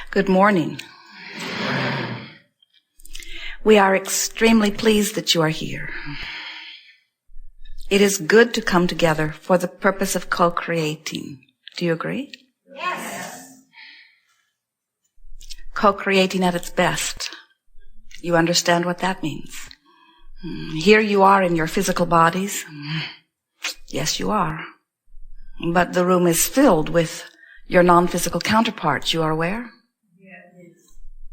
Good morning. We are extremely pleased that you are here. It is good to come together for the purpose of co-creating. Do you agree? Yes. Co-creating at its best. You understand what that means? Here you are in your physical bodies. Yes, you are. But the room is filled with your non-physical counterparts. You are aware?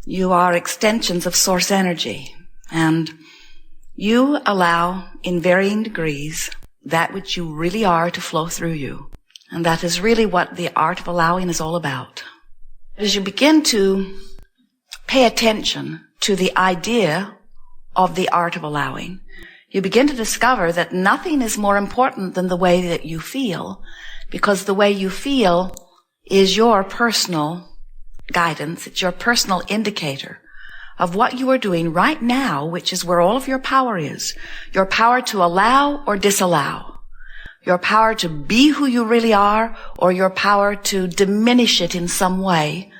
You are extensions of source energy, and you allow, in varying degrees, that which you really are to flow through you. And that is really what the art of allowing is all about. As you begin to pay attention to the idea of the art of allowing, you begin to discover that nothing is more important than the way that you feel, because the way you feel is your personal guidance. It's your personal indicator of what you are doing right now, which is where all of your power is. Your power to allow or disallow. Your power to be who you really are, or your power to diminish it in some way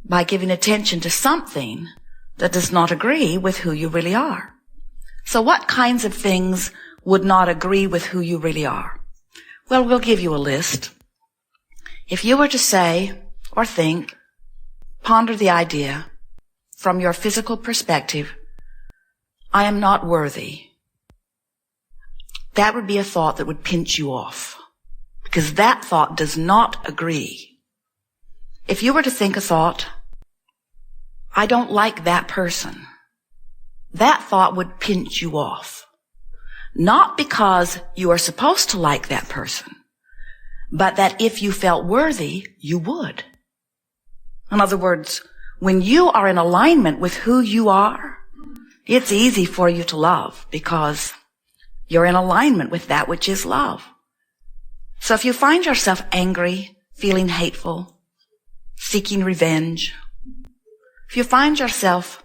by giving attention to something that does not agree with who you really are. So what kinds of things would not agree with who you really are? Well, we'll give you a list. If you were to say or think, ponder the idea from your physical perspective, I am not worthy. That would be a thought that would pinch you off, because that thought does not agree. If you were to think a thought, I don't like that person, that thought would pinch you off. Not because you are supposed to like that person, but that if you felt worthy, you would. In other words, when you are in alignment with who you are, it's easy for you to love because you're in alignment with that which is love. So if you find yourself angry, feeling hateful, seeking revenge, if you find yourself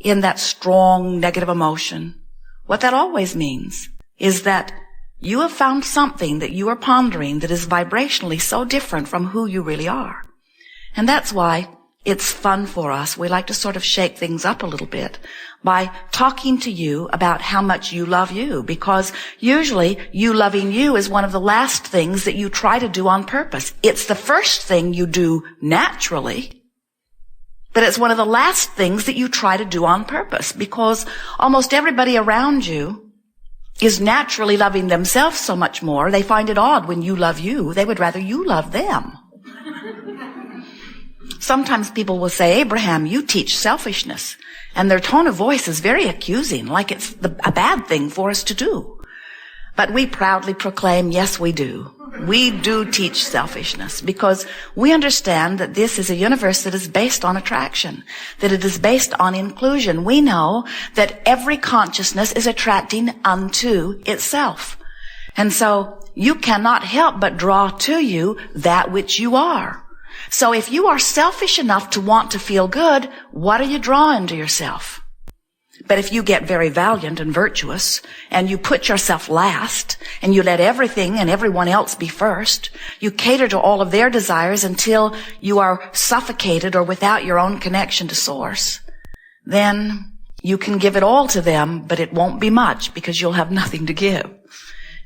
in that strong negative emotion, what that always means is that you have found something that you are pondering that is vibrationally so different from who you really are. And that's why it's fun for us. We like to sort of shake things up a little bit by talking to you about how much you love you, because usually you loving you is one of the last things that you try to do on purpose. It's the first thing you do naturally, but it's one of the last things that you try to do on purpose, because almost everybody around you is naturally loving themselves so much more. They find it odd when you love you. They would rather you love them. Sometimes people will say, Abraham, you teach selfishness. And their tone of voice is very accusing, like it's a bad thing for us to do. But we proudly proclaim, yes, we do. We do teach selfishness because we understand that this is a universe that is based on attraction, that it is based on inclusion. We know that every consciousness is attracting unto itself. And so you cannot help but draw to you that which you are. So if you are selfish enough to want to feel good, what are you drawing to yourself? But if you get very valiant and virtuous, and you put yourself last, and you let everything and everyone else be first, you cater to all of their desires until you are suffocated or without your own connection to source, then you can give it all to them, but it won't be much because you'll have nothing to give.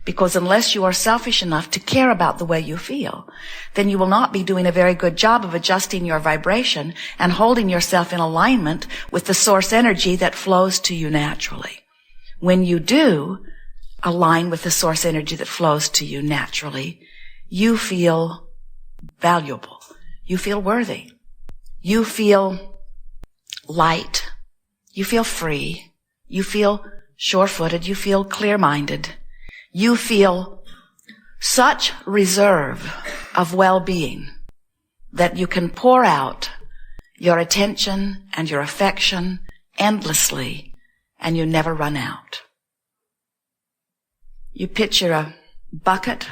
Because unless you are selfish enough to care about the way you feel, then you will not be doing a very good job of adjusting your vibration and holding yourself in alignment with the source energy that flows to you naturally. When you do align with the source energy that flows to you naturally, you feel valuable. You feel worthy. You feel light. You feel free. You feel sure-footed. You feel clear-minded. You feel such reserve of well-being that you can pour out your attention and your affection endlessly, and you never run out. You picture a bucket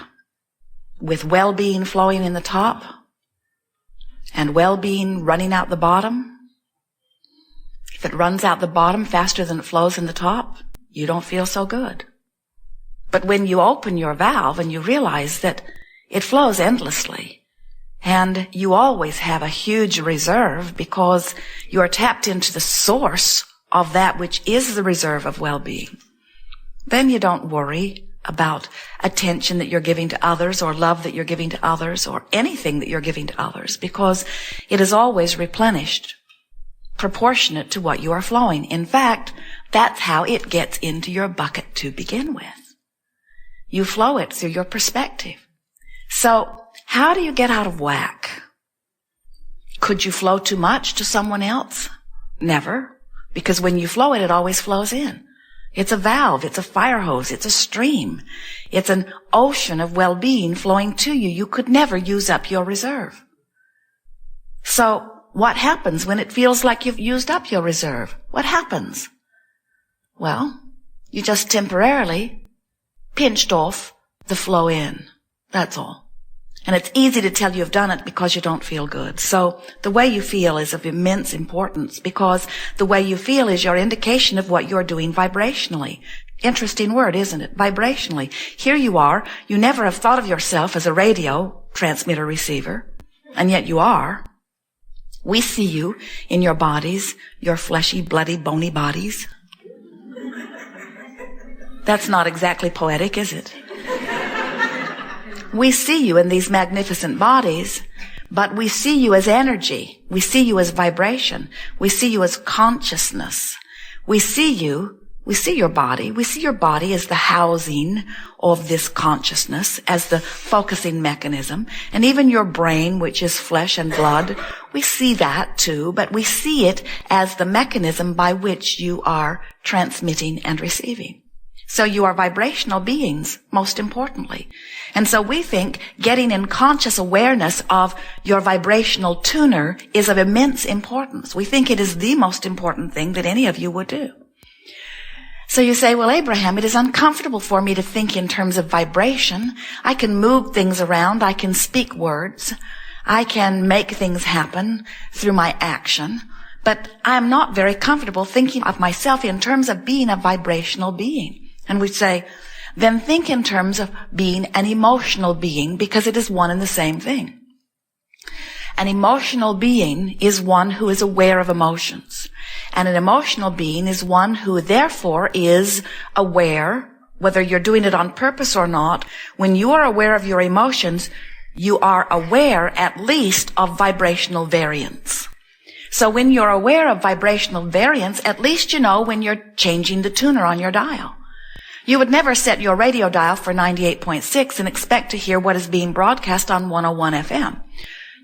with well-being flowing in the top and well-being running out the bottom. If it runs out the bottom faster than it flows in the top, you don't feel so good. But when you open your valve and you realize that it flows endlessly, And you always have a huge reserve because you are tapped into the source of that which is the reserve of well-being. Then you don't worry about attention that you're giving to others or love that you're giving to others or anything that you're giving to others, because it is always replenished, proportionate to what you are flowing. In fact, that's how it gets into your bucket to begin with. You flow it through your perspective. So, how do you get out of whack? Could you flow too much to someone else? Never. Because when you flow it, it always flows in. It's a valve, it's a fire hose, it's a stream. It's an ocean of well-being flowing to you. You could never use up your reserve. So, what happens when it feels like you've used up your reserve? What happens? Well, you just temporarily pinched off the flow in. That's all. And it's easy to tell you've done it because you don't feel good. So the way you feel is of immense importance, because the way you feel is your indication of what you're doing vibrationally. Interesting word, isn't it? Vibrationally. Here you are. You never have thought of yourself as a radio transmitter receiver, and yet you are. We see you in your bodies, your fleshy, bloody, bony bodies. That's not exactly poetic, is it? We see you in these magnificent bodies, but we see you as energy. We see you as vibration. We see you as consciousness. We see your body. We see your body as the housing of this consciousness, as the focusing mechanism. And even your brain, which is flesh and blood, we see that too, but we see it as the mechanism by which you are transmitting and receiving. So you are vibrational beings, most importantly. And so we think getting in conscious awareness of your vibrational tuner is of immense importance. We think it is the most important thing that any of you would do. So you say, well, Abraham, it is uncomfortable for me to think in terms of vibration. I can move things around. I can speak words. I can make things happen through my action. But I am not very comfortable thinking of myself in terms of being a vibrational being. And we say, then think in terms of being an emotional being, because it is one and the same thing. An emotional being is one who is aware of emotions. And an emotional being is one who therefore is aware, whether you're doing it on purpose or not. When you are aware of your emotions, you are aware at least of vibrational variance. So when you're aware of vibrational variance, at least you know when you're changing the tuner on your dial. You would never set your radio dial for 98.6 and expect to hear what is being broadcast on 101 FM.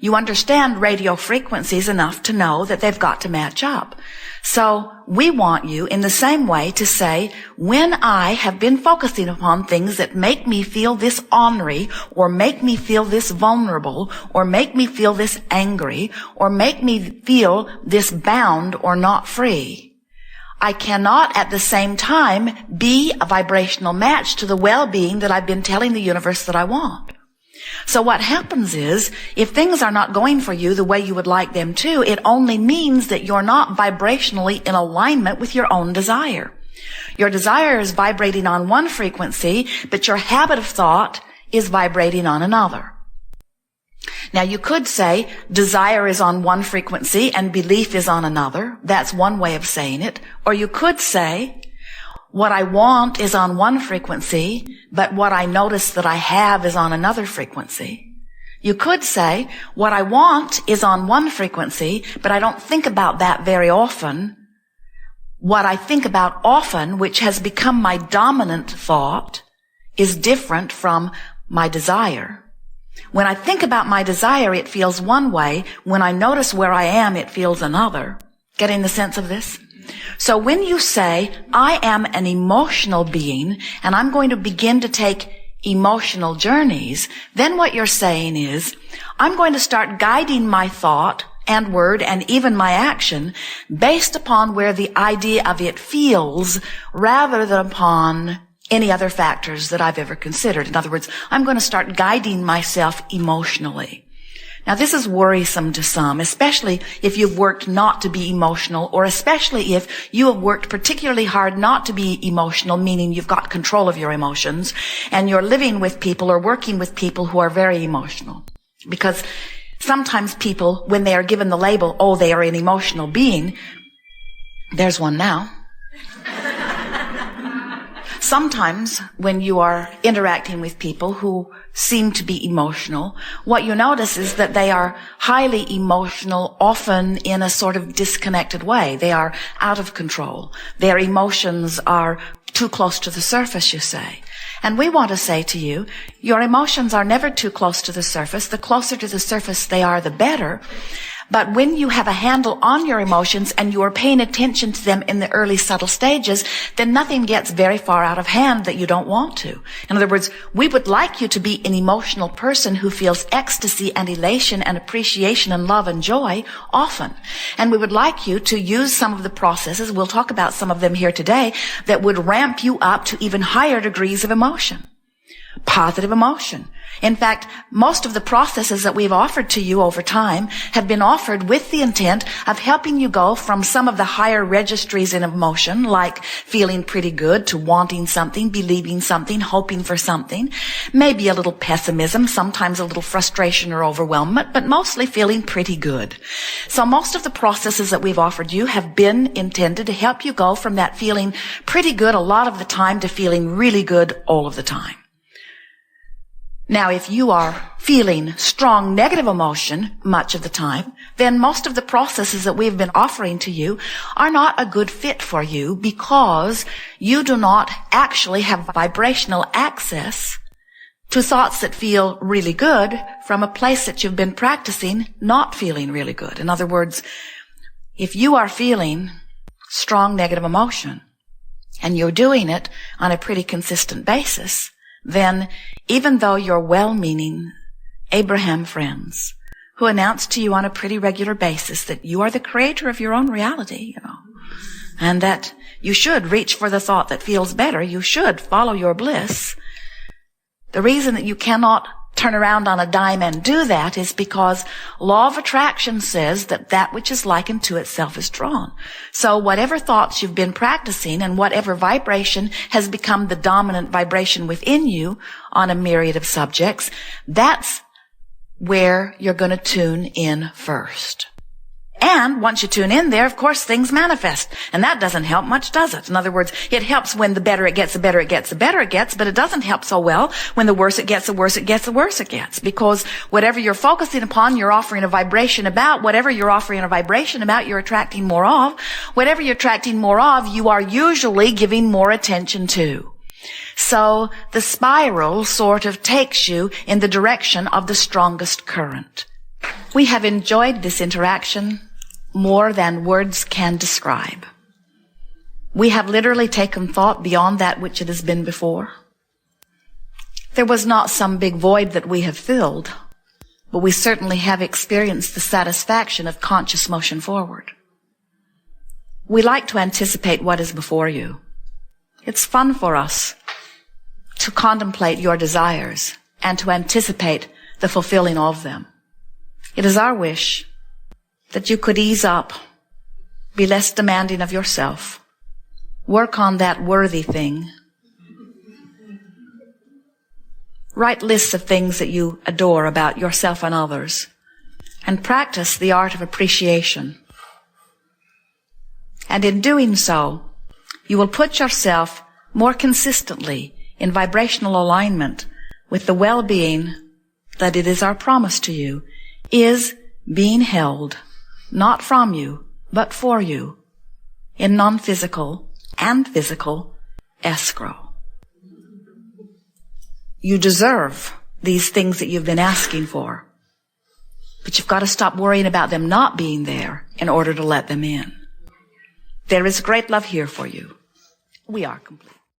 You understand radio frequencies enough to know that they've got to match up. So we want you in the same way to say, when I have been focusing upon things that make me feel this ornery, or make me feel this vulnerable, or make me feel this angry, or make me feel this bound or not free, I cannot at the same time be a vibrational match to the well-being that I've been telling the universe that I want. So what happens is, if things are not going for you the way you would like them to, it only means that you're not vibrationally in alignment with your own desire. Your desire is vibrating on one frequency, but your habit of thought is vibrating on another. Now you could say desire is on one frequency and belief is on another. That's one way of saying it. Or you could say what I want is on one frequency, but what I notice that I have is on another frequency. You could say what I want is on one frequency, but I don't think about that very often. What I think about often, which has become my dominant thought, is different from my desire. When I think about my desire, it feels one way. When I notice where I am, it feels another. Getting the sense of this? So when you say, I am an emotional being, and I'm going to begin to take emotional journeys, then what you're saying is, I'm going to start guiding my thought and word and even my action based upon where the idea of it feels, rather than upon any other factors that I've ever considered. In other words, I'm going to start guiding myself emotionally. Now, this is worrisome to some, especially if you've worked not to be emotional, or especially if you have worked particularly hard not to be emotional, meaning you've got control of your emotions, and you're living with people or working with people who are very emotional. Because Sometimes people, when they are given the label, oh, they are an emotional being, there's one now. Sometimes when you are interacting with people who seem to be emotional, what you notice is that they are highly emotional, often in a sort of disconnected way. They are out of control. Their emotions are too close to the surface, you say. And we want to say to you, your emotions are never too close to the surface. The closer to the surface they are, the better. But when you have a handle on your emotions and you are paying attention to them in the early subtle stages, then nothing gets very far out of hand that you don't want to. In other words, we would like you to be an emotional person who feels ecstasy and elation and appreciation and love and joy often. And we would like you to use some of the processes, we'll talk about some of them here today, that would ramp you up to even higher degrees of emotion. Positive emotion. In fact, most of the processes that we've offered to you over time have been offered with the intent of helping you go from some of the higher registries in emotion, like feeling pretty good, to wanting something, believing something, hoping for something, maybe a little pessimism, sometimes a little frustration or overwhelmment, but mostly feeling pretty good. So most of the processes that we've offered you have been intended to help you go from that feeling pretty good a lot of the time to feeling really good all of the time. Now, if you are feeling strong negative emotion much of the time, then most of the processes that we've been offering to you are not a good fit for you because you do not actually have vibrational access to thoughts that feel really good from a place that you've been practicing not feeling really good. In other words, if you are feeling strong negative emotion and you're doing it on a pretty consistent basis, then even though your well-meaning Abraham friends who announce to you on a pretty regular basis that you are the creator of your own reality, and that you should reach for the thought that feels better, you should follow your bliss, the reason that you cannot turn around on a dime and do that is because law of attraction says that that which is likened to itself is drawn. So whatever thoughts you've been practicing and whatever vibration has become the dominant vibration within you on a myriad of subjects, that's where you're going to tune in first. And once you tune in there, of course, things manifest. And that doesn't help much, does it? In other words, it helps when the better it gets, the better it gets, the better it gets, but it doesn't help so well when the worse it gets, the worse it gets, the worse it gets. Because whatever you're focusing upon, you're offering a vibration about. Whatever you're offering a vibration about, you're attracting more of. Whatever you're attracting more of, you are usually giving more attention to. So the spiral sort of takes you in the direction of the strongest current. We have enjoyed this interaction more than words can describe. We have literally taken thought beyond that which it has been before. There was not some big void that we have filled, but we certainly have experienced the satisfaction of conscious motion forward. We like to anticipate what is before you. It's fun for us to contemplate your desires and to anticipate the fulfilling of them. It is our wish that you could ease up, be less demanding of yourself, work on that worthy thing, write lists of things that you adore about yourself and others, and practice the art of appreciation. And in doing so, you will put yourself more consistently in vibrational alignment with the well-being that it is our promise to you is being held, not from you, but for you, in non-physical and physical escrow. You deserve these things that you've been asking for, but you've got to stop worrying about them not being there in order to let them in. There is great love here for you. We are complete.